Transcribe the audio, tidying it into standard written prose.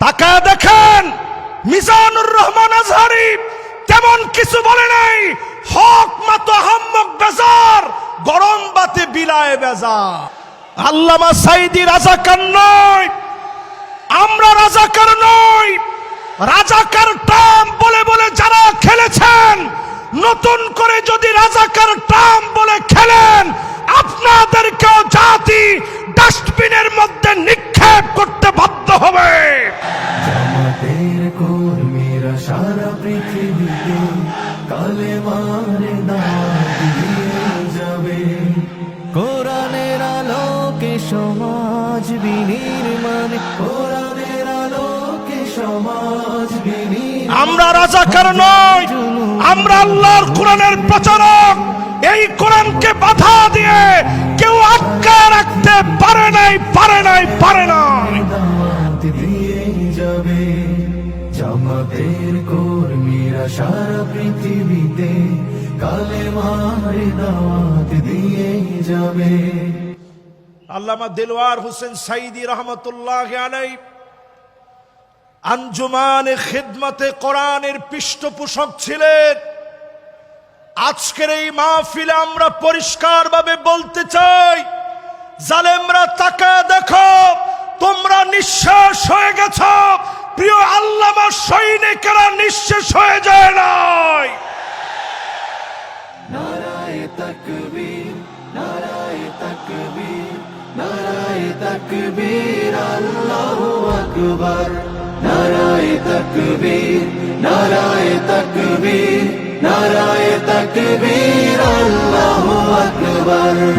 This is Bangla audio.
তাকায় দেখেন মিজানুর রহমান আজহারি তেমন কিছু বলে নাই, হক মত হাম্মক বেজার, গরম বাতে বিলায় বেজার। আল্লামা সাইদি রাজাকার নয়, আমরা রাজাকার নই। রাজাকার টার্ম বলে বলে যারা খেলেছেন, নতুন করে যদি রাজাকার টার্ম বলে খেলেন, আপনাদেরকেও জাতি ডাস্টবিনের মধ্যে নিক্ষেপ করতে বাধ্য হবে। জামাতের কর্মীরা সারা পৃথিবীতে কালেমার দাওয়াত দিয়ে যাবে। কোরআনের আলোকে সমাজ বিনির্মাণ, কোরআনের আলোকে সমাজ বিনির্মাণ। আমরা রাজাকার নই, আমরা আল্লাহর কোরআনের প্রচারক। এই কোরআনকে বাধা দিয়ে কেউ আটকায় রাখতে পারে নাই, পারে নাই, পারে নাই। দাওয়াত দিয়ে যাবে। জামাতের কর্মীরা সারা পৃথিবীতে কালেমার দাওয়াত দিয়ে যাবে। আল্লামা দিলওয়ার হোসেন সাইদি রহমতুল্লাহ আলাইহি আঞ্জুমানে খিদমতে কোরআনের পৃষ্ঠপোষক ছিলেন। আজকের এই মাহফিলে আমরা পরিষ্কারভাবে বলতে চাই, জালেমরা তাকায় দেখো, তোমরা নিঃশেষ হয়ে গেছ। প্রিয় আল্লামা সৈনিকেরা নিঃশেষ হয়ে যায় নাই। নারায়ে তাকবীর, নারায়ে তাকবীর, নারায়ে তাকবীর, আল্লাহু আকবার। নারায়ে তাকবীর, নারায়ে তাকবীর, নারায়ে তাকবীর, আল্লাহু আকবার।